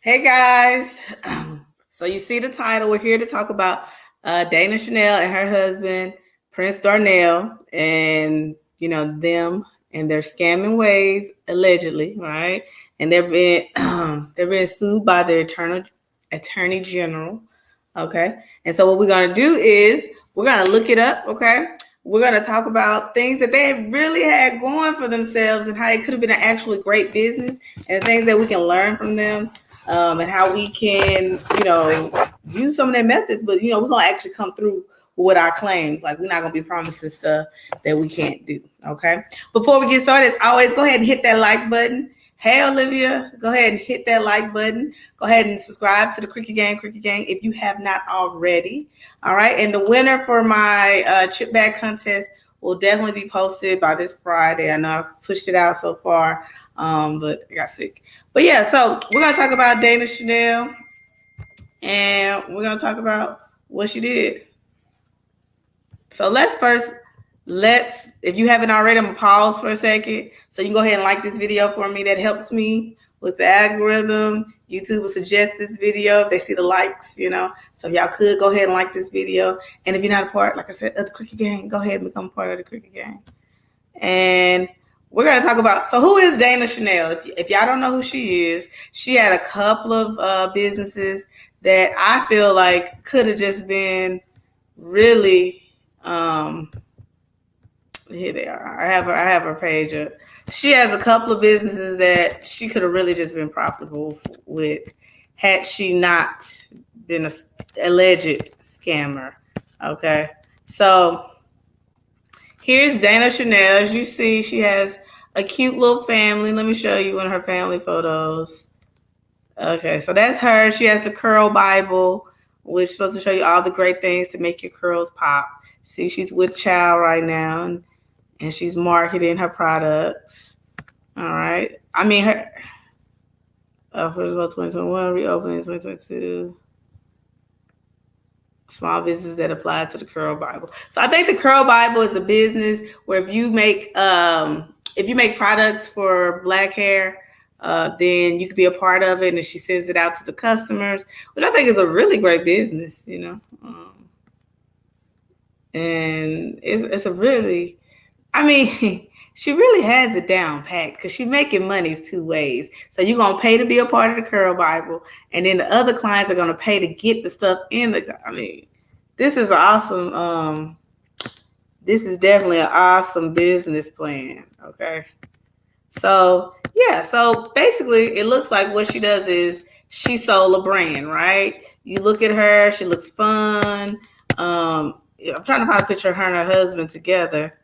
Hey guys, so you see the title. We're here to talk about Dana Chanel and her husband Prince Donnel, and them and their scamming ways, allegedly, right? And they're being they're being sued by the attorney general. Okay, and so what we're gonna do is we're gonna look it up. Okay, we're gonna talk about things that they really had going for themselves and how it could have been an actually great business, and things that we can learn from them, and how we can, use some of their methods. But we're gonna actually come through with our claims. Like, we're not gonna be promising stuff that we can't do. Okay. Before we get started, as always, go ahead and hit that like button. Hey Olivia, go ahead and hit that like button. Go ahead and subscribe to the Cricket Gang if you have not already. All right. And the winner for my chip bag contest will definitely be posted by this Friday. I know I've pushed it out so far, but I got sick. But yeah, so we're gonna talk about Dana Chanel, and we're gonna talk about what she did. So if you haven't already, I'm gonna pause for a second so you can go ahead and like this video for me. That helps me with the algorithm. YouTube will suggest this video if they see the likes, So if y'all could go ahead and like this video. And if you're not a part, like I said, of the Cricket Gang, go ahead and become a part of the Cricket Gang. And we're going to talk about, so who is Dana Chanel? If y'all don't know who she is, she had a couple of businesses that I feel like could have just been really, here they are. I have her page up. She has a couple of businesses that she could have really just been profitable with had she not been an alleged scammer. Okay. So here's Dana Chanel. As you see, she has a cute little family. Let me show you one of her family photos. Okay, so that's her. She has the Curl Bible, which is supposed to show you all the great things to make your curls pop. See, she's with child right now, and she's marketing her products. All right. I mean, her 2021, reopening 2022. Small business that apply to the Curl Bible. So I think the Curl Bible is a business where if you make products for black hair, then you could be a part of it, and she sends it out to the customers, which I think is a really great business, and it's a really, I mean, she really has it down pat because she's making monies two ways. So you're going to pay to be a part of the Curl Bible, and then the other clients are going to pay to get the stuff in this is awesome. This is definitely an awesome business plan. Okay. So, yeah. So basically, it looks like what she does is she sold a brand, right? You look at her. She looks fun. I'm trying to find a picture of her and her husband together.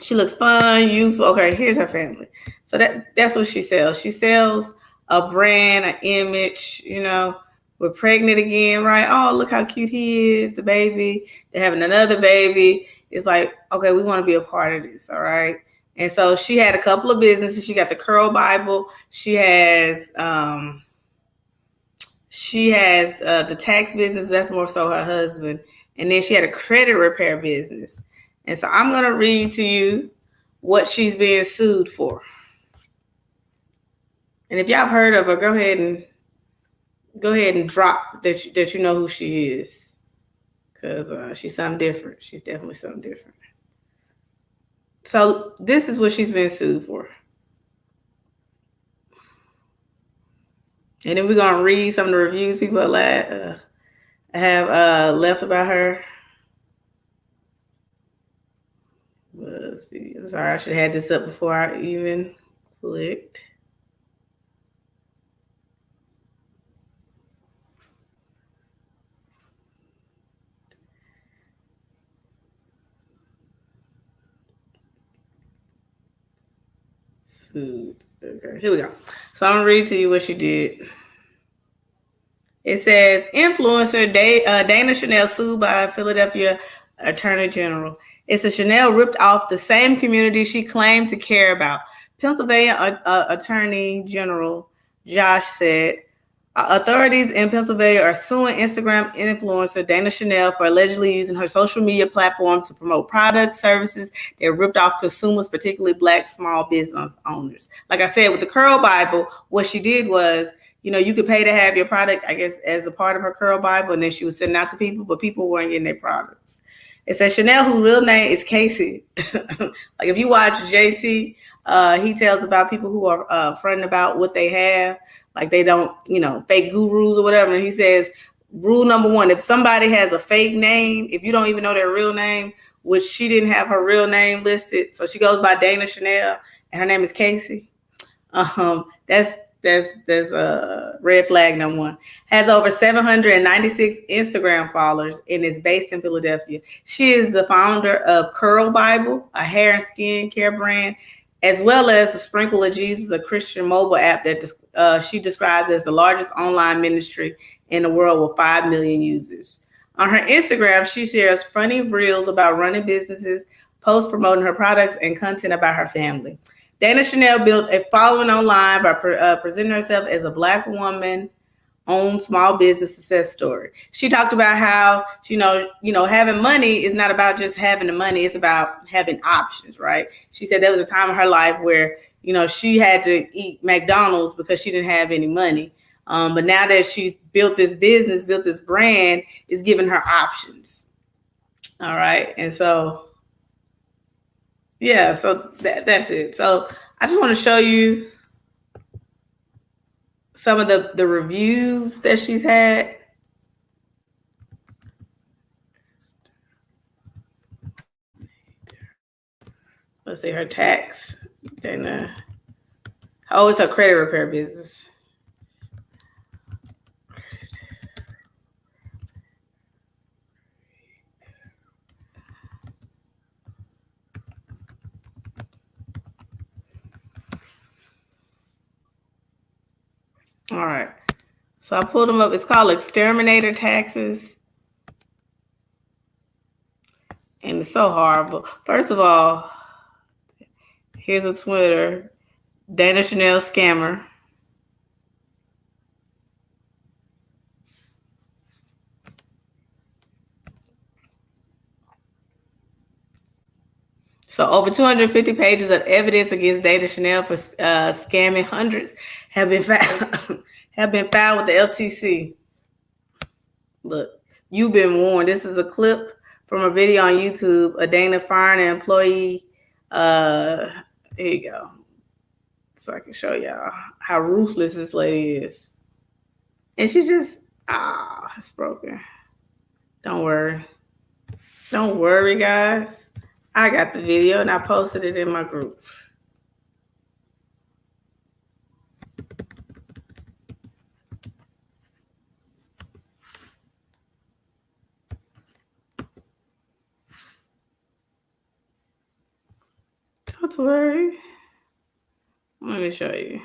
She looks fun, youthful. Okay, here's her family. So that's what she sells. She sells a brand, an image, We're pregnant again, right? Oh, look how cute he is, the baby. They're having another baby. It's like, okay, we want to be a part of this, all right? And so she had a couple of businesses. She got the Curl Bible. She has the tax business. That's more so her husband. And then she had a credit repair business. And so I'm going to read to you what she's being sued for. And if y'all have heard of her, go ahead and drop that you know who she is, because she's something different. She's definitely something different. So this is what she's been sued for. And then we're going to read some of the reviews people have left about her. Sorry, I should have had this up before I even clicked. Okay, here we go. So I'm going to read to you what she did. It says, influencer Dana Chanel sued by Philadelphia Attorney General. It's a Chanel ripped off the same community she claimed to care about. Pennsylvania Attorney General Josh said, Authorities in Pennsylvania are suing Instagram influencer Dana Chanel for allegedly using her social media platform to promote products, services that ripped off consumers, particularly Black small business owners. Like I said, with the Curl Bible, what she did was, you could pay to have your product, I guess, as a part of her Curl Bible, and then she was sending out to people, but people weren't getting their products. It says Chanel, whose real name is Casey. Like if you watch JT, he tells about people who are fronting about what they have, like they don't, fake gurus or whatever. And he says, rule number one, if somebody has a fake name, if you don't even know their real name, which she didn't have her real name listed, so she goes by Dana Chanel, and her name is Casey. That's a red flag number one. Has over 796 Instagram followers and is based in Philadelphia. She is the founder of Curl Bible, a hair and skin care brand, as well as the Sprinkle of Jesus, a Christian mobile app that she describes as the largest online ministry in the world with 5 million users. On her Instagram, she shares funny reels about running businesses, posts promoting her products, and content about her family. Dana Chanel built a following online by presenting herself as a Black woman owned small business success story. She talked about how, having money is not about just having the money. It's about having options, right? She said there was a time in her life where, she had to eat McDonald's because she didn't have any money. But now that she's built this business, built this brand, it's giving her options. All right. And so, yeah, so that's it. So I just want to show you some of the reviews that she's had. Let's see her tax. Then, it's her credit repair business. All right. So I pulled them up. It's called Exterminator Taxes. And it's so horrible. First of all, here's a Twitter, Dana Chanel scammer. So over 250 pages of evidence against Dana Chanel for scamming hundreds have been filed with the LTC. Look, you've been warned. This is a clip from a video on YouTube. A Dana firing an employee. Here you go. So I can show y'all how ruthless this lady is. And she's just, it's broken. Don't worry. Don't worry, guys. I got the video and I posted it in my group. Don't worry. Let me show you.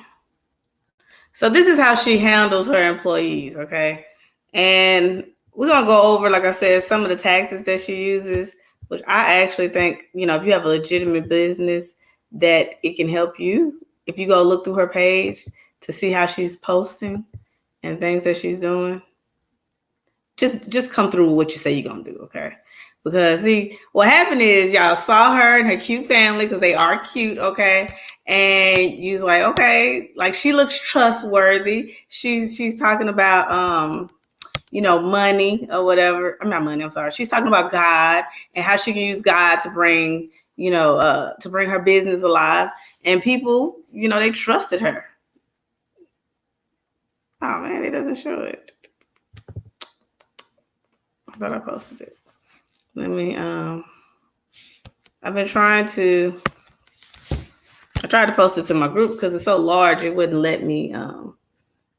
So this is how she handles her employees, okay? And we're going to go over, like I said, some of the tactics that she uses, which I actually think, if you have a legitimate business, that it can help you. If you go look through her page to see how she's posting and things that she's doing, just come through with what you say you're going to do, okay? Because, see, what happened is y'all saw her and her cute family, because they are cute, okay? And you was like, okay, like she looks trustworthy. She's talking about, money or whatever. I'm not money, I'm sorry. She's talking about God and how she can use God to bring, to bring her business alive. And people, they trusted her. Oh, man, it doesn't show it. I thought I posted it. Let me, I've been trying to, I tried to post it to my group because it's so large, it wouldn't let me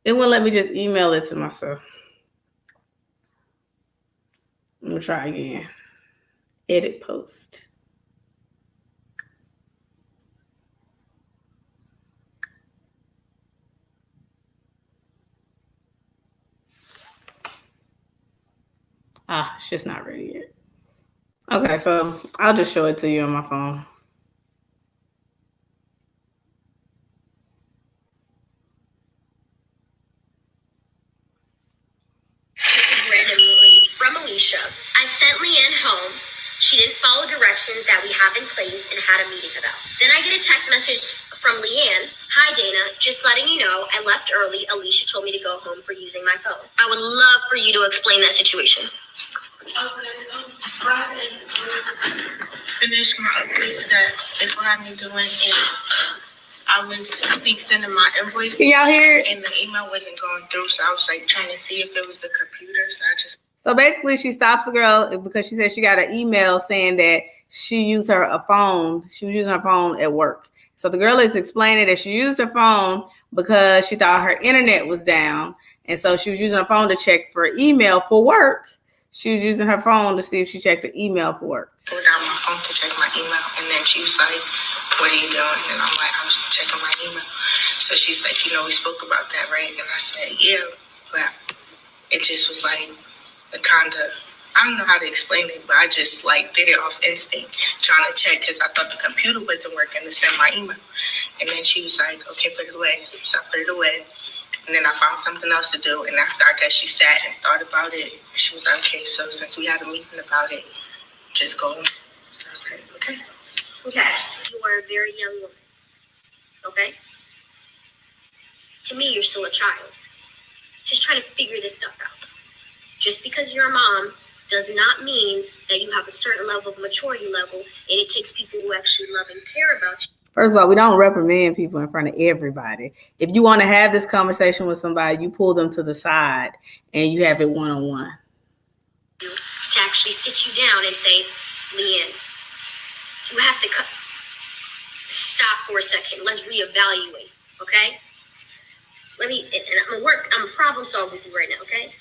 just email it to myself. Let me try again. Edit post. It's just not ready yet. Okay, so I'll just show it to you on my phone. Alicia. I sent Leanne home. She didn't follow directions that we have in place and had a meeting about. Then I get a text message from Leanne. Hi, Dana. Just letting you know, I left early. Alicia told me to go home for using my phone. I would love for you to explain that situation. Friday, finished my updates that they had me doing, and I think, sending my invoice. Can y'all hear it? And the email wasn't going through, so I was like trying to see if it was the computer. So basically, she stops the girl because she said she got an email saying that she used her phone. She was using her phone at work. So the girl is explaining that she used her phone because she thought her internet was down, and so she was using her phone to check for email for work. She was using her phone to see if she checked the email for work. I pulled out my phone to check my email, and then she was like, "What are you doing?" And I'm like, "I was checking my email." So she's like, "We spoke about that, right?" And I said, "Yeah," but it just was like the kind of, I don't know how to explain it, but I just did it off instinct, trying to check because I thought the computer wasn't working to send my email. And then she was like, "Okay, put it away." So I put it away. And then I found something else to do. And after I guess she sat and thought about it, she was like, "Okay, so since we had a meeting about it, just go." So I was like, "Okay." Okay. You are a very young woman. Okay? To me, you're still a child. Just trying to figure this stuff out. Just because you're a mom does not mean that you have a certain level of maturity level, and it takes people who actually love and care about you. First of all, we don't reprimand people in front of everybody. If you want to have this conversation with somebody, you pull them to the side and you have it one-on-one. To actually sit you down and say, "Leanne, you have to stop for a second. Let's reevaluate, okay? I'm a problem solver with you right now, okay?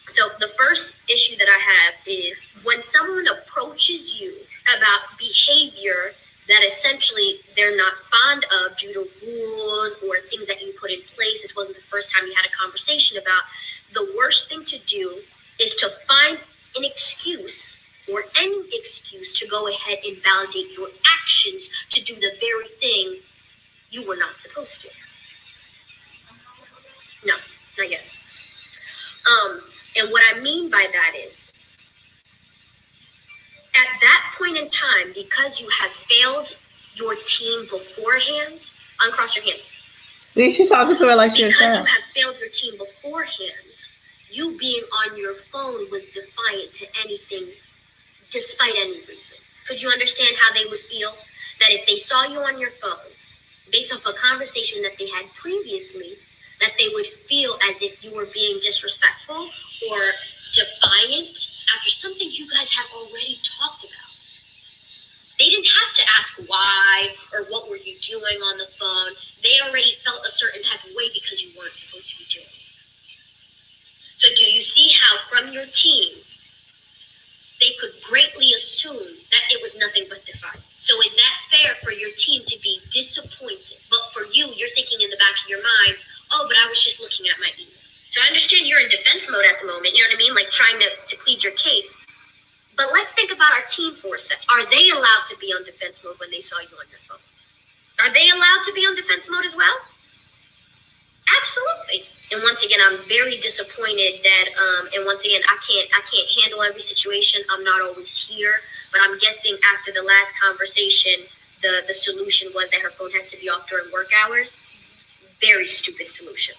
So the first issue that I have is when someone approaches you about behavior that essentially they're not fond of due to rules or things that you put in place. This wasn't the first time you had a conversation about. The worst thing to do is to find an excuse or any excuse to go ahead and validate your actions to do the very thing you were not supposed to. No, not yet. And what I mean by that is, at that point in time, because you have failed your team beforehand, uncross your hands. See, she's talking to her like she's a child. Because you have failed your team beforehand, you being on your phone was defiant to anything, despite any reason. Could you understand how they would feel that if they saw you on your phone, based off a conversation that they had previously, that they would feel as if you were being disrespectful or defiant after something you guys have already talked about? They didn't have to ask why or what were you doing on the phone. They already felt a certain type of way because you weren't supposed to be doing it. So do you see how from your team, they could greatly assume that it was nothing but defiance? So is that fair for your team to be disappointed? But for you, you're thinking in the back of your mind, "Oh, but I was just looking at my email." So I understand you're in defense mode at the moment, you know what I mean? Like trying to plead your case. But let's think about our team for a second. Are they allowed to be on defense mode when they saw you on your phone? Are they allowed to be on defense mode as well? Absolutely. And once again, I'm very disappointed that, and once again, I can't handle every situation. I'm not always here, but I'm guessing after the last conversation, the solution was that her phone has to be off during work hours. Very stupid solution.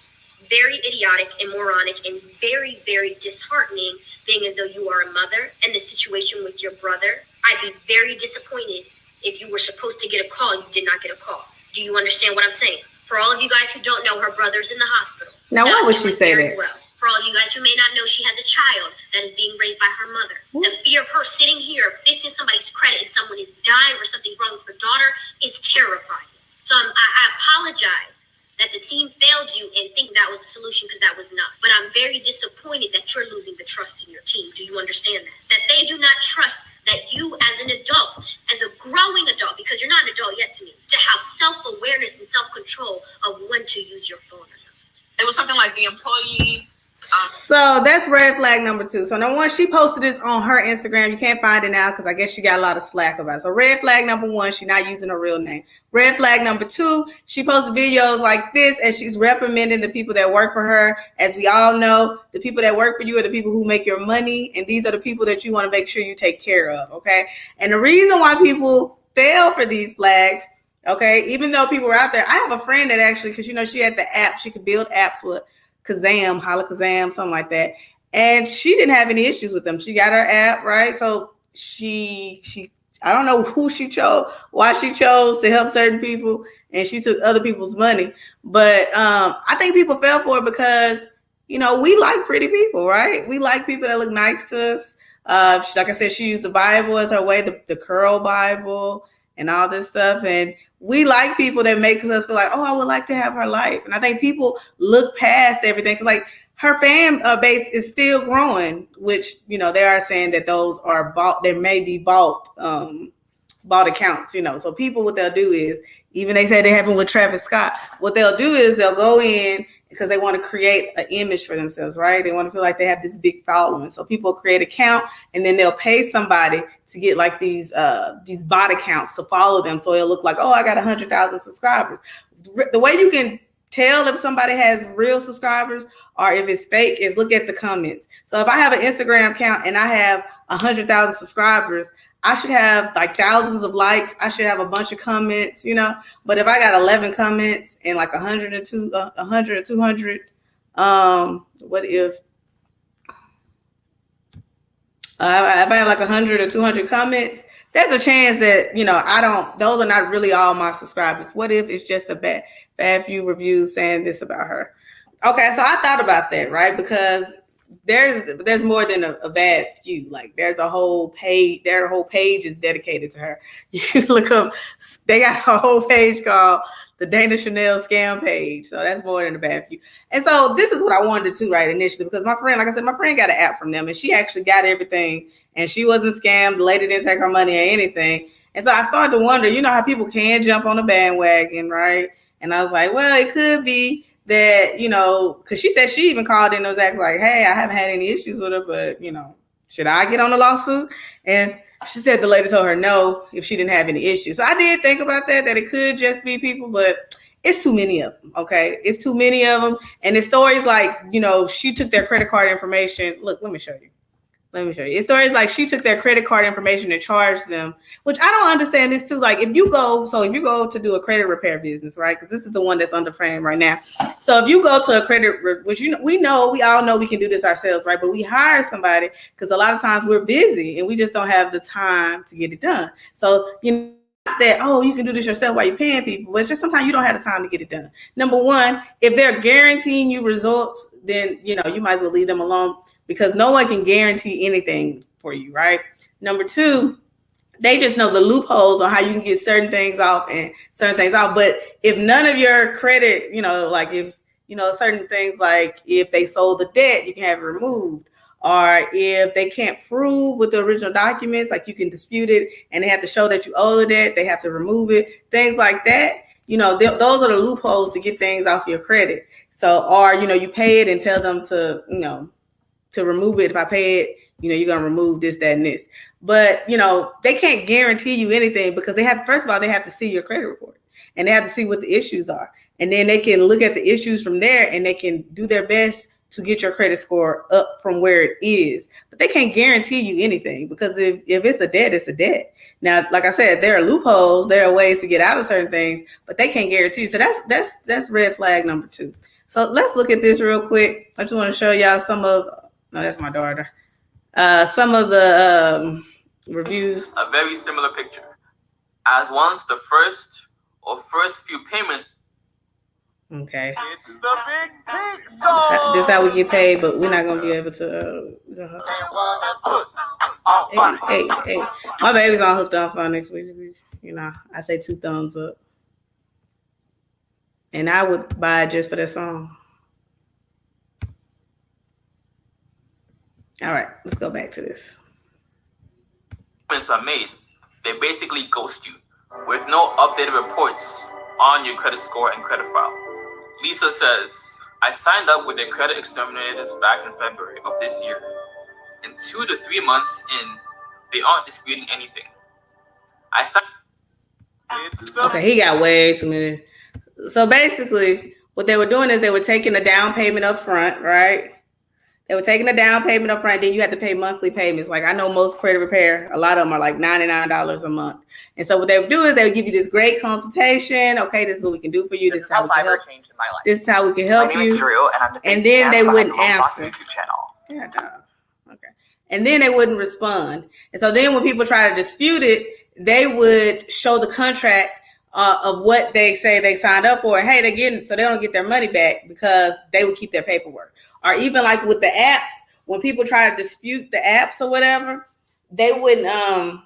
Very idiotic and moronic and very, very disheartening, being as though you are a mother and the situation with your brother. I'd be very disappointed if you were supposed to get a call and you did not get a call. Do you understand what I'm saying? For all of you guys who don't know, her brother's in the hospital. Now, why would she say that? Well. For all you guys who may not know, she has a child that is being raised by her mother. The fear of her sitting here fixing somebody's credit and someone is dying or something's wrong with her daughter is terrifying. So I apologize that the team failed you and think that was a solution, because that was not. But I'm very disappointed that you're losing the trust in your team. Do you understand that? That they do not trust that you as an adult, as a growing adult, because you're not an adult yet to me, to have self-awareness and self-control of when to use your phone or not. It was something like the employee So that's red flag number 2. So number 1, she posted this on her Instagram. You can't find it now because I guess she got a lot of slack about it. So red flag number 1, she's not using her real name. Red flag number 2, she posted videos like this and she's reprimanding the people that work for her. As we all know, the people that work for you are the people who make your money, and these are the people that you want to make sure you take care of, okay? And the reason why people fail for these flags, okay, even though people are out there, I have a friend that actually, because she had the app, she could build apps with Kazam, Kazam, something like that. And she didn't have any issues with them. She got her app, right? So she I don't know who she chose, why she chose to help certain people, and she took other people's money. But I think people fell for it because, we like pretty people, right? We like people that look nice to us. Like I said, she used the Bible as her way, the Curl Bible and all this stuff. And we like people that make us feel like, oh, I would like to have her life. And I think people look past everything because, like, her fan base is still growing, which, they are saying that those are bought. There may be bought accounts, So people, what they'll do is, even they say they happen with Travis Scott, what they'll do is they'll go in because they want to create an image for themselves, right? They want to feel like they have this big following. So people create an account and then they'll pay somebody to get like these bot accounts to follow them. So it'll look like, oh, I got 100,000 subscribers. The way you can tell if somebody has real subscribers or if it's fake is look at the comments. So if I have an Instagram account and I have 100,000 subscribers, I should have like thousands of likes. I should have a bunch of comments, But if I got 11 comments and like 100 or 200, what if if I have like 100 or 200 comments, there's a chance that, those are not really all my subscribers. What if it's just a bad few reviews saying this about her? Okay, so I thought about that, right? Because there's more than a bad few. Like there's a whole page. Their whole page is dedicated to her. You look up. They got a whole page called the Dana Chanel scam page. So that's more than a bad few. And so this is what I wanted to write initially because my friend, like I said, my friend got an app from them and she actually got everything and she wasn't scammed. The lady didn't take her money or anything. And so I started to wonder, how people can jump on a bandwagon, right? And I was like, well, it could be that, because she said she even called in those acts like, hey, I haven't had any issues with her, but, should I get on the lawsuit? And she said the lady told her no if she didn't have any issues. So I did think about that it could just be people, but it's too many of them, okay? It's too many of them. And the stories like, she took their credit card information. Look, let me show you. It's stories like she took their credit card information and charged them, which I don't understand this too. Like if you go to do a credit repair business, right? Because this is the one that's under frame right now. So if you go to a credit, which we all know we can do this ourselves, right? But we hire somebody because a lot of times we're busy and we just don't have the time to get it done. So that, oh, you can do this yourself while you're paying people, but just sometimes you don't have the time to get it done. Number one, if they're guaranteeing you results, then you might as well leave them alone because no one can guarantee anything for you, right? Number two, they just know the loopholes on how you can get certain things off and certain things off. But if none of your credit, like if certain things like if they sold the debt, you can have it removed. Or if they can't prove with the original documents, like you can dispute it and they have to show that you owe the debt, they have to remove it, things like that. Those are the loopholes to get things off your credit. So, or, you pay it and tell them to, to remove it. If I pay it, you're going to remove this, that, and this. But, they can't guarantee you anything because first of all, they have to see your credit report and they have to see what the issues are. And then they can look at the issues from there and they can do their best to get your credit score up from where it is. But they can't guarantee you anything because if it's a debt, it's a debt. Now, like I said, there are loopholes, there are ways to get out of certain things, but they can't guarantee you. So that's red flag number 2. So let's look at this real quick. I just want to show y'all that's my daughter. Some of the reviews. A very similar picture. As once the first few payments. Okay. It's the big song. This is how we get paid, but we're not gonna be able to. Hey, my baby's on hooked on phone next week. I say 2 thumbs up, and I would buy it just for that song. All right, let's go back to this. Payments are made. They basically ghost you with no updated reports on your credit score and credit file. Lisa says, I signed up with the credit exterminators back in February of this year. And 2 to 3 months in, they aren't disputing anything. I signed. Okay, he got way too many. So basically, what they were doing is they were taking a down payment up front, right? They were taking a down payment up front, then you have to pay monthly payments. Like I know most credit repair, a lot of them are like $99 a month. And so what they would do is they would give you this great consultation. Okay, this is what we can do for you. This is how we can help. Changed in my life. This is how we can help you. My name is Drew, and I'm the and then they wouldn't answer. YouTube channel. Yeah, okay. And then they wouldn't respond. And so then when people try to dispute it, they would show the contract of what they say they signed up for. Hey, they're getting, so they don't get their money back because they would keep their paperwork. Or even like with the apps, when people try to dispute the apps or whatever, they would have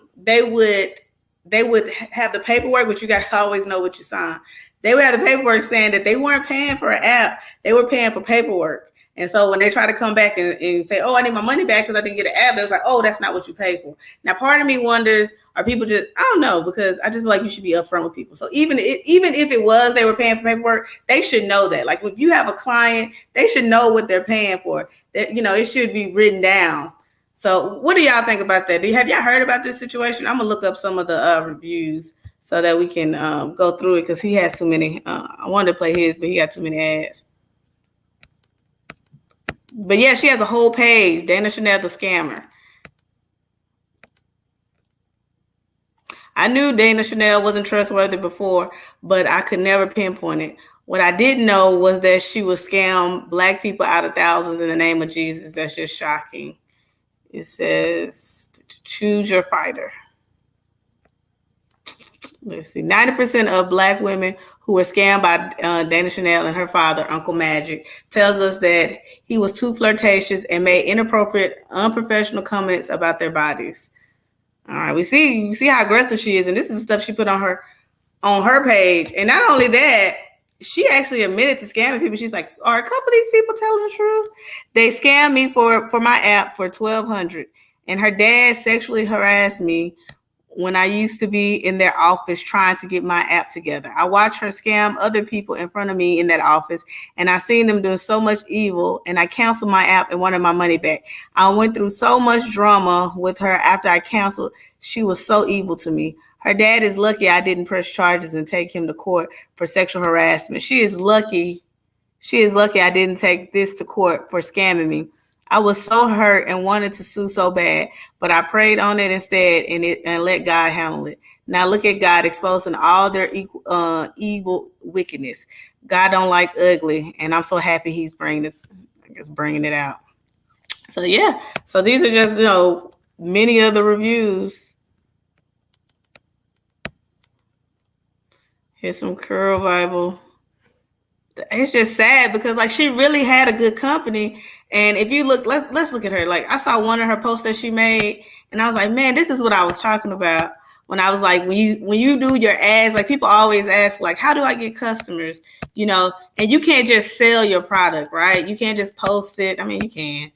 the paperwork, but you got to always know what you signed. They would have the paperwork saying that they weren't paying for an app, they were paying for paperwork. And so when they try to come back and say, oh, I need my money back because I didn't get an app, it's like, oh, that's not what you paid for. Now, part of me wonders, are people just, I don't know, because I just feel like you should be upfront with people. So even if it was they were paying for paperwork, they should know that. Like if you have a client, they should know what they're paying for. That, you know, it should be written down. So what do y'all think about that? Have y'all heard about this situation? I'm going to look up some of the reviews so that we can go through it because he has too many. I wanted to play his, but he got too many ads. But yeah, she has a whole page, Dana Chanel the Scammer. I knew Dana Chanel wasn't trustworthy before, but I could never pinpoint it. What I didn't know was that she would scam Black people out of thousands in the name of Jesus. That's just shocking. It says, choose your fighter. Let's see, 90% of Black women who were scammed by Dana Chanel and her father, Uncle Magic, tells us that he was too flirtatious and made inappropriate, unprofessional comments about their bodies. All right, you see how aggressive she is, and this is the stuff she put on her page. And not only that, she actually admitted to scamming people. She's like, are a couple of these people telling the truth? They scammed me for my app for $1,200, and her dad sexually harassed me when I used to be in their office trying to get my app together. I watched her scam other people in front of me in that office, and I seen them doing so much evil, and I canceled my app and wanted my money back. I went through so much drama with her after I canceled. She was so evil to me. Her dad is lucky I didn't press charges and take him to court for sexual harassment. She is lucky I didn't take this to court for scamming me. I was so hurt and wanted to sue so bad, but I prayed on it instead and let God handle it. Now look at God exposing all their evil wickedness. God don't like ugly, and I'm so happy He's bringing it out. So yeah, so these are just many of the reviews. Here's some Curl Bible. It's just sad because like she really had a good company. And if you look, let's look at her. Like I saw one of her posts that she made, and I was like, man, this is what I was talking about when I was like, when you do your ads, like people always ask, like, how do I get customers? And you can't just sell your product, right? You can't just post it. I mean, you can,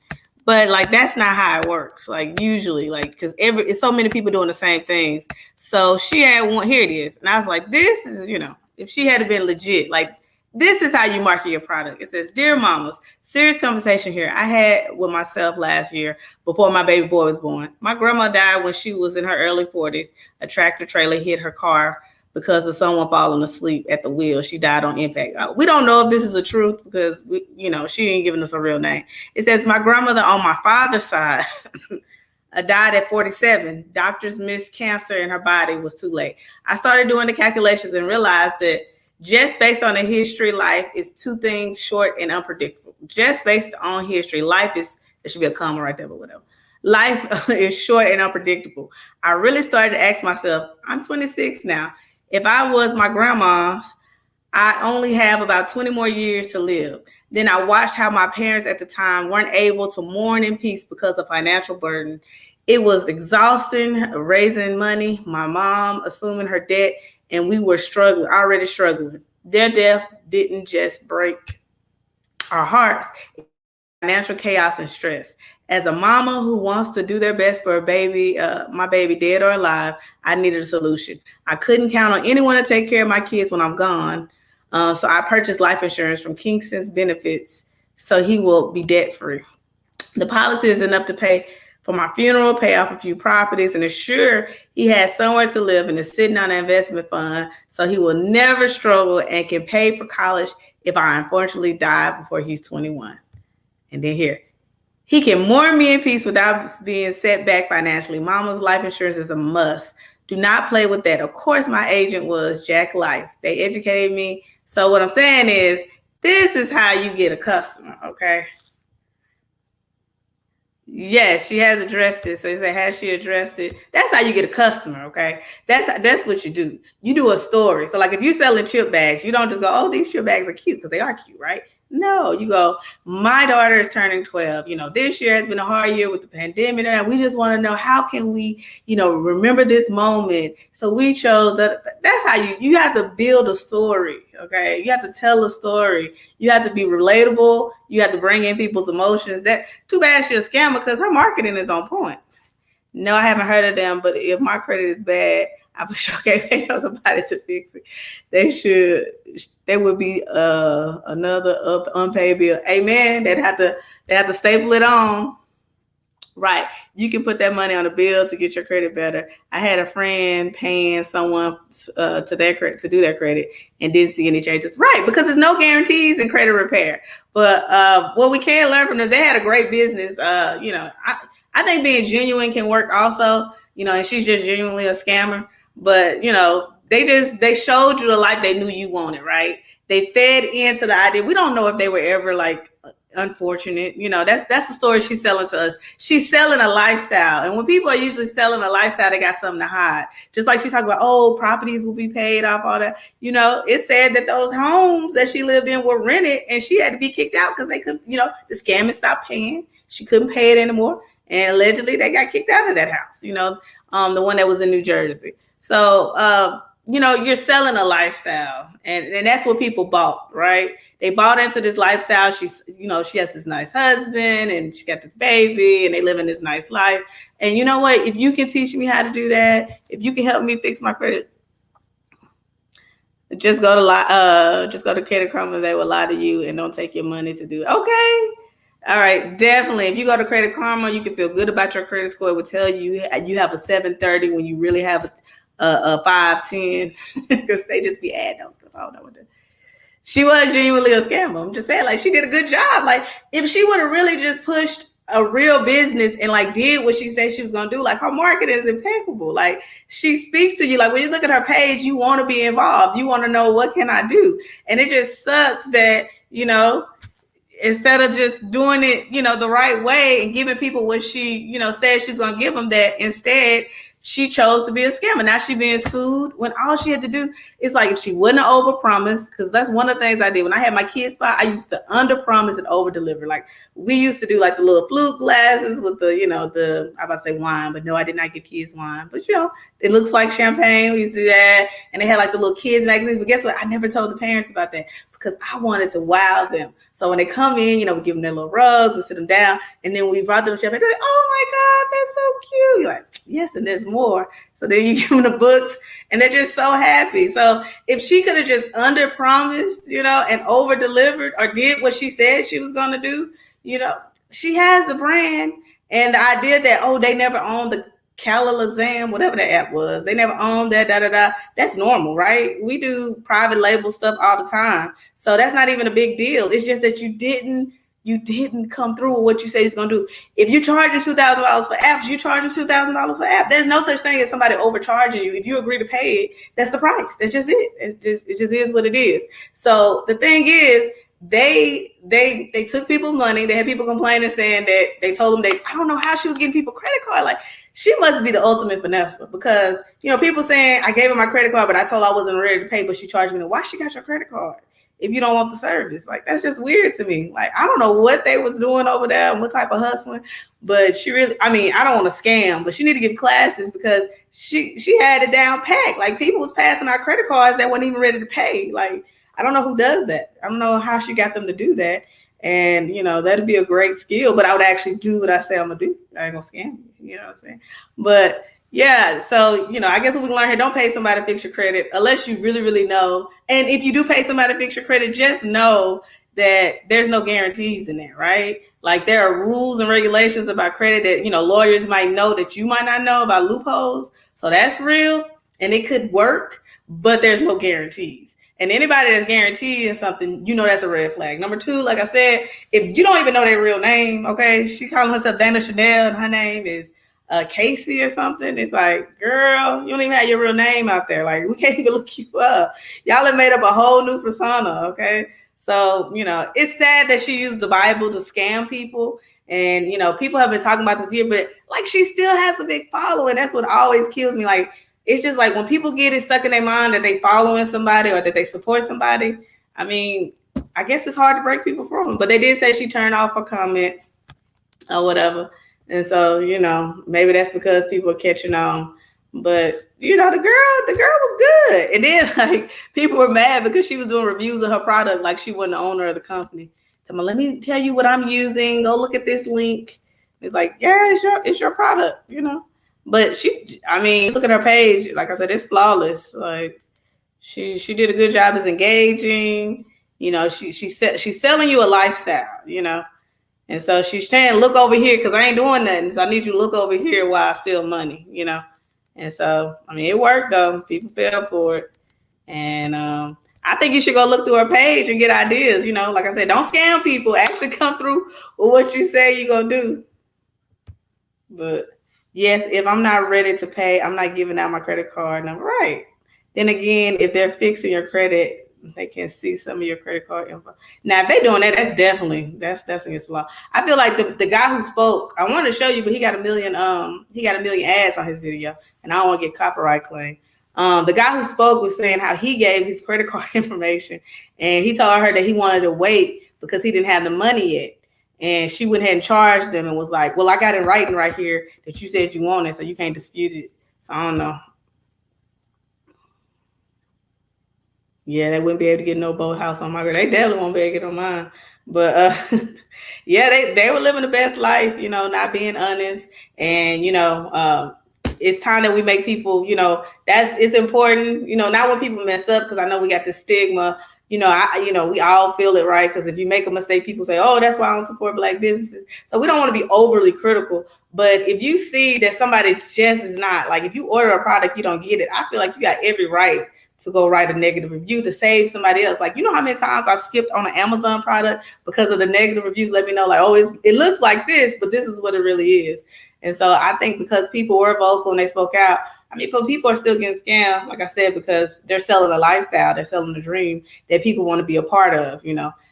but like that's not how it works. Like usually, like because it's so many people doing the same things. So she had one. Here it is, and I was like, this is if she had been legit, like. This is how you market your product. It says, Dear Mamas, serious conversation here I had with myself last year before my baby boy was born. My grandma died when she was in her early 40s. A tractor trailer hit her car because of someone falling asleep at the wheel. She died on impact. We don't know if this is the truth because, she ain't giving us a real name. It says, my grandmother on my father's side died at 47. Doctors missed cancer in her body. Was too late. I started doing the calculations and realized that just based on the history, life is two things: short and unpredictable. Just based on history, life is, there should be a comma right there, but whatever. Life is short and unpredictable. I really started to ask myself, I'm 26 now. If I was my grandma's, I only have about 20 more years to live. Then I watched how my parents at the time weren't able to mourn in peace because of financial burden. It was exhausting raising money, my mom assuming her debt, and we were already struggling. Their death didn't just break our hearts, financial chaos and stress. As a mama who wants to do their best for a baby, my baby dead or alive, I needed a solution. I couldn't count on anyone to take care of my kids when I'm gone. So I purchased life insurance from Kingston's Benefits so he will be debt free. The policy is enough to pay for my funeral, pay off a few properties, and ensure he has somewhere to live and is sitting on an investment fund so he will never struggle and can pay for college if I unfortunately die before he's 21. And then here, he can mourn me in peace without being set back financially. Mama's life insurance is a must. Do not play with that. Of course, my agent was Jack Life. They educated me. So what I'm saying is, this is how you get a customer, okay? Yes, she has addressed it. So you say, has she addressed it? That's how you get a customer, okay? That's what you do. You do a story. So like if you're selling chip bags, you don't just go, oh, these chip bags are cute because they are cute, right? No, you go, my daughter is turning 12. This year has been a hard year with the pandemic, and we just want to know how can we, remember this moment. So we chose that. That's how you have to build a story, okay? You have to tell a story. You have to be relatable. You have to bring in people's emotions. That too bad she's a scammer because her marketing is on point. No, I haven't heard of them, but if my credit is bad, I for sure can't pay somebody to fix it. They would be another unpaid bill. Amen. They have to staple it on. Right. You can put that money on a bill to get your credit better. I had a friend paying someone to do their credit and didn't see any changes. Right, because there's no guarantees in credit repair. But what we can learn from them, they had a great business. I think being genuine can work also. And she's just genuinely a scammer. But they showed you the life they knew you wanted. Right. They fed into the idea. We don't know if they were ever like unfortunate. That's the story she's selling to us. She's selling a lifestyle. And when people are usually selling a lifestyle, they got something to hide. Just like she's talking about, properties will be paid off, all that. It said that those homes that she lived in were rented and she had to be kicked out because they couldn't, the scammers stopped paying. She couldn't pay it anymore. And allegedly they got kicked out of that house, the one that was in New Jersey. So, you're selling a lifestyle and that's what people bought, right? They bought into this lifestyle. She has this nice husband and she got this baby and they live in this nice life. And you know what? If you can teach me how to do that, if you can help me fix my credit, just go to Credit Karma. They will lie to you and don't take your money to do it. Okay. All right, definitely. If you go to Credit Karma, you can feel good about your credit score. It will tell you have a 730 when you really have a 510 because they just be adding those stuff. I don't know what to. She was genuinely a scammer. I'm just saying, like, she did a good job. Like, if she would have really just pushed a real business and like did what she said she was gonna do, like her marketing is impeccable. Like she speaks to you. Like when you look at her page, you want to be involved. You want to know what can I do. And it just sucks that instead of just doing it, the right way and giving people what she, said she's gonna give them, that instead she chose to be a scammer. Now she's being sued when all she had to do is like, if she wouldn't have overpromised, because that's one of the things I did when I had my kids spot. I used to underpromise and overdeliver. Like we used to do like the little flute glasses with the, I'm about to say wine, but no, I did not give kids wine. But it looks like champagne. We used to do that, and they had like the little kids magazines. But guess what? I never told the parents about that because I wanted to wow them. So when they come in, we give them their little rugs, we sit them down, and then we brought them champagne. They're like, "Oh my God, that's so cute!" You're like, "Yes," and there's more. So then you give them the books, and they're just so happy. So if she could have just under-promised, and over-delivered, or did what she said she was going to do, she has the brand. And the idea that, they never owned the Calalazam, whatever the app was, they never owned that, that's normal, right? We do private label stuff all the time. So that's not even a big deal. It's just that you didn't come through with what you say he's going to do. If you're charging $2,000 for apps, you're charging $2,000 for app. There's no such thing as somebody overcharging you. If you agree to pay it, that's the price. That's just it. It just is what it is. So the thing is, they took people's money. They had people complaining, saying that they told them I don't know how she was getting people credit card. Like she must be the ultimate finesse, because people saying I gave her my credit card, but I told her I wasn't ready to pay, but she charged me. Why she got your credit card if you don't want the service? Like that's just weird to me. Like I don't know what they was doing over there and what type of hustling, but she really, I don't want to scam, but she need to give classes because she had it down packed. Like people was passing out credit cards that weren't even ready to pay. Like I don't know who does that. I don't know how she got them to do that. And, that'd be a great skill, but I would actually do what I say I'm going to do. I ain't going to scam you, you know what I'm saying? But, Yeah, so I guess what we can learn here: don't pay somebody to fix your credit unless you really, really know. And if you do pay somebody to fix your credit, just know that there's no guarantees in that, right? Like there are rules and regulations about credit that lawyers might know that you might not know about loopholes. So that's real, and it could work, but there's no guarantees. And anybody that's guaranteeing something, that's a red flag. Number two, like I said, if you don't even know their real name, okay, she calling herself Dana Chanel, and her name is Casey or something. It's like, girl, you don't even have your real name out there. Like, we can't even look you up. Y'all have made up a whole new persona, okay? So, it's sad that she used the Bible to scam people. And, people have been talking about this here, but like she still has a big following. That's what always kills me. Like, it's just like when people get it stuck in their mind that they following somebody or that they support somebody, I mean, I guess it's hard to break people from them. But they did say she turned off her comments or whatever. And so, maybe that's because people are catching on. But, the girl was good. And then like people were mad because she was doing reviews of her product like she wasn't the owner of the company. So let me tell you what I'm using. Go look at this link. It's like, yeah, it's your product, But look at her page. Like I said, it's flawless. Like she did a good job as engaging. She's selling you a lifestyle, And so she's saying, look over here because I ain't doing nothing. So I need you to look over here while I steal money, And so, it worked though. People fell for it. And I think you should go look through her page and get ideas. Like I said, don't scam people. Actually come through with what you say you're going to do. But yes, if I'm not ready to pay, I'm not giving out my credit card number. Right. Then again, if they're fixing your credit, they can see some of your credit card info. Now, if they're doing that, that's against the law. I feel like the guy who spoke, I wanted to show you, but he got a million ads on his video, and I don't want to get copyright claim. The guy who spoke was saying how he gave his credit card information, and he told her that he wanted to wait because he didn't have the money yet. And she went ahead and charged him and was like, well, I got it writing right here that you said you wanted, so you can't dispute it. So I don't know. Yeah, they wouldn't be able to get no boathouse on my girl. They definitely won't be able to get on mine. But yeah, they were living the best life, not being honest. And it's time that we make people, it's important, not when people mess up, because I know we got this stigma. We all feel it, right? Because if you make a mistake, people say, oh, that's why I don't support Black businesses. So we don't want to be overly critical. But if you see that somebody just is not, like if you order a product, you don't get it, I feel like you got every right to go write a negative review to save somebody else. Like, how many times I've skipped on an Amazon product because of the negative reviews? Let me know, like, oh, it looks like this, but this is what it really is. And so I think because people were vocal and they spoke out, but people are still getting scammed, like I said, because they're selling a lifestyle, they're selling a dream that people want to be a part of,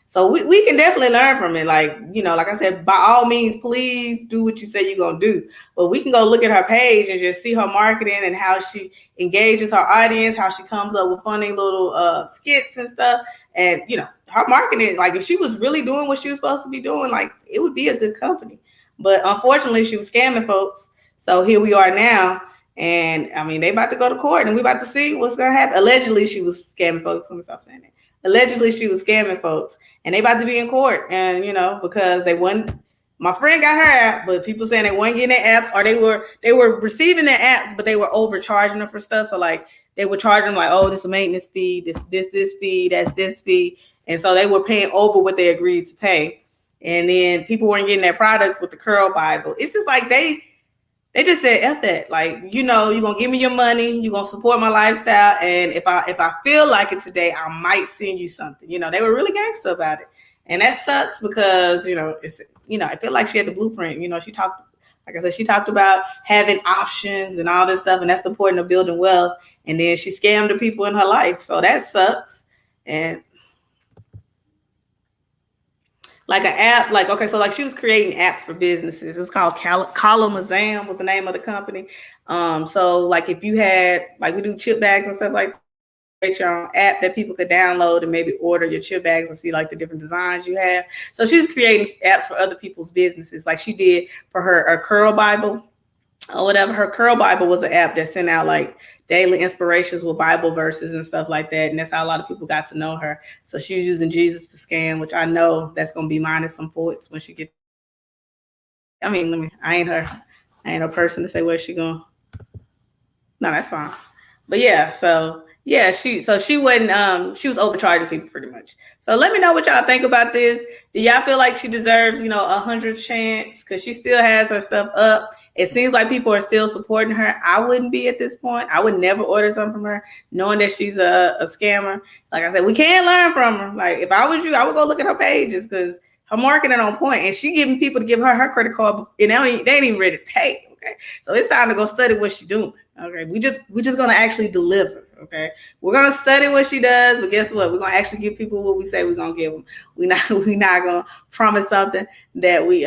So we can definitely learn from it. Like, like I said, by all means, please do what you say you're going to do. But we can go look at her page and just see her marketing and how she engages her audience, how she comes up with funny little skits and stuff. And, her marketing, like if she was really doing what she was supposed to be doing, like it would be a good company. But unfortunately, she was scamming folks. So here we are now. And they about to go to court and we about to see what's going to happen. Allegedly, she was scamming folks. Let me stop saying that. Allegedly, she was scamming folks and they about to be in court. And, because they wouldn't, my friend got her app, but people saying they weren't getting their apps, or they were receiving their apps, but they were overcharging them for stuff. So like they were charging them like, oh, this is a maintenance fee, this fee, that's this fee. And so they were paying over what they agreed to pay. And then people weren't getting their products with the Curl Bible. It's just like they just said, F that. Like, you're going to give me your money. You're going to support my lifestyle. And if I feel like it today, I might send you something. They were really gangster about it. And that sucks because, it's, I feel like she had the blueprint. She talked about having options and all this stuff. And that's the point of building wealth. And then she scammed the people in her life. So that sucks. And like an app, like, okay, so like she was creating apps for businesses. It was called Kalamazam was the name of the company. So like if you had, like we do chip bags and stuff like that, create your own app that people could download and maybe order your chip bags and see like the different designs you have. So she was creating apps for other people's businesses, like she did for her Curl Bible or whatever. Her Curl Bible was an app that sent out like daily inspirations with Bible verses and stuff like that. And that's how a lot of people got to know her. So she was using Jesus to scam, which I know that's going to be minus some points when she gets. I ain't her. I ain't a person to say where she going. No, that's fine. But yeah, she wasn't she was overcharging people pretty much. So let me know what y'all think about this. Do y'all feel like she deserves, 100th chance? Because she still has her stuff up. It seems like people are still supporting her. I wouldn't be at this point. I would never order something from her, knowing that she's a scammer. Like I said, we can learn from her. Like if I was you, I would go look at her pages because her marketing on point, and she giving people to give her credit card, and they ain't even ready to pay. Okay, so it's time to go study what she's doing. Okay, we just gonna actually deliver. Okay, we're gonna study what she does, but guess what? We're gonna actually give people what we say we're gonna give them. We not gonna promise something that we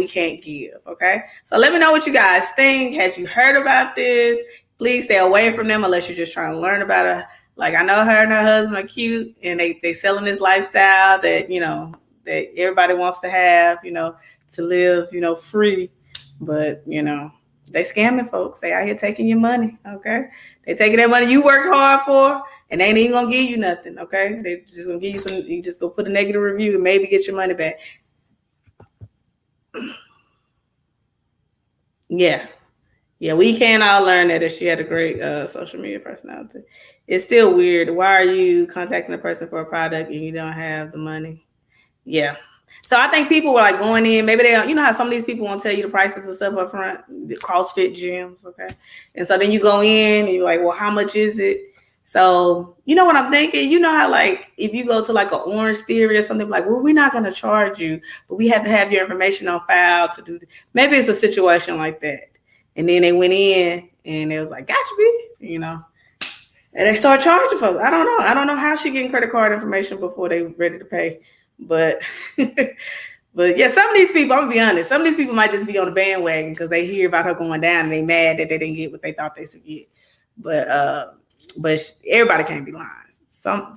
can't give. Okay, so let me know what you guys think. Had you heard about this? Please stay away from them unless you're just trying to learn about it. Like I know her and her husband are cute, and they selling this lifestyle that that everybody wants to have. To live free, but they scamming folks. They out here taking your money. Okay, they taking that money you worked hard for, and they ain't even gonna give you nothing. Okay, they just gonna give you some. You just go put a negative review and maybe get your money back. Yeah, we can all learn that if she had a great social media personality. It's still weird. Why are you contacting a person for a product and you don't have the money? Yeah. So I think people were like going in, maybe they don't, how some of these people won't tell you the prices and stuff up front, the CrossFit gyms, okay? And so then you go in and you're like, well, how much is it? So you know what I'm thinking? You know how like if you go to like an Orange Theory or something like, well, we're not going to charge you, but we have to have your information on file to do. Maybe it's a situation like that. And then they went in and it was like, gotcha, B, and they start charging folks. I don't know. I don't know how she getting credit card information before they ready to pay. But but yeah, some of these people, I'm gonna be honest, some of these people might just be on the bandwagon because they hear about her going down and they mad that they didn't get what they thought they should get. But everybody can't be lying.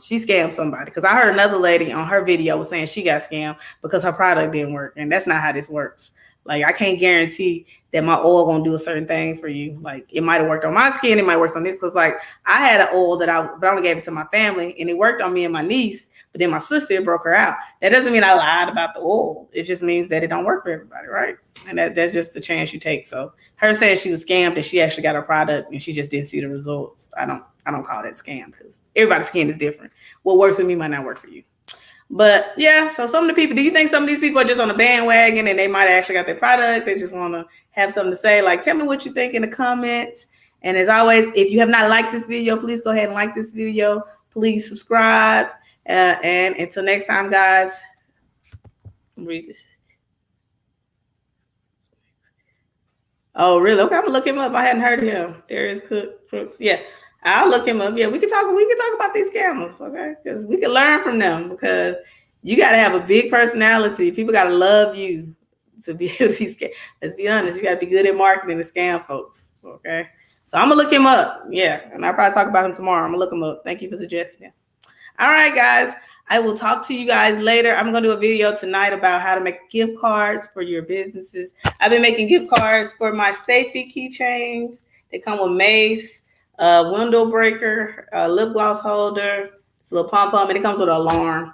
She scammed somebody, because I heard another lady on her video was saying she got scammed because her product didn't work, and that's not how this works. Like I can't guarantee that my oil gonna do a certain thing for you. Like it might have worked on my skin, it might work on this. Because like I had an oil that I only gave it to my family, and it worked on me and my niece. But then my sister broke her out. That doesn't mean I lied about the oil. It just means that it don't work for everybody, right? And that's just the chance you take. So her saying she was scammed and she actually got her product and she just didn't see the results. I don't call that scam, because everybody's skin is different. What works for me might not work for you. But yeah, so some of the people, do you think some of these people are just on the bandwagon and they might have actually got their product? They just want to have something to say. Like, tell me what you think in the comments. And as always, if you have not liked this video, please go ahead and like this video. Please subscribe. And until next time, guys, read this. Oh, really? Okay, I'm gonna look him up. I hadn't heard of him. Darius Crooks. Yeah, I'll look him up. Yeah, we can talk about these scammers, okay? Because we can learn from them. Because you got to have a big personality. People got to love you to be able to be scammed. Let's be honest. You got to be good at marketing to scam folks, okay? So I'm gonna look him up. Yeah, and I'll probably talk about him tomorrow. I'm gonna look him up. Thank you for suggesting him. All right, guys. I will talk to you guys later. I'm going to do a video tonight about how to make gift cards for your businesses. I've been making gift cards for my safety keychains. They come with mace, window breaker, lip gloss holder, it's a little pom-pom, and it comes with an alarm.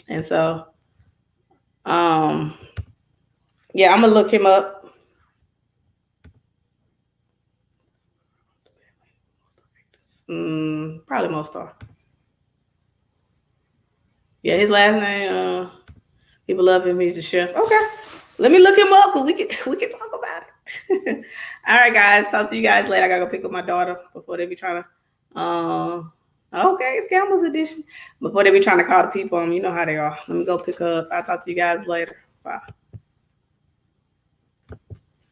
And so, yeah, I'm going to look him up. Probably Mostar. Yeah, his last name, people love him. He's the chef. Okay, let me look him up because we can talk about it. All right, guys. Talk to you guys later. I gotta go pick up my daughter before they be trying to. Okay, it's Campbell's edition. Before they be trying to call the people, you know how they are. Let me go pick up. I'll talk to you guys later. Bye.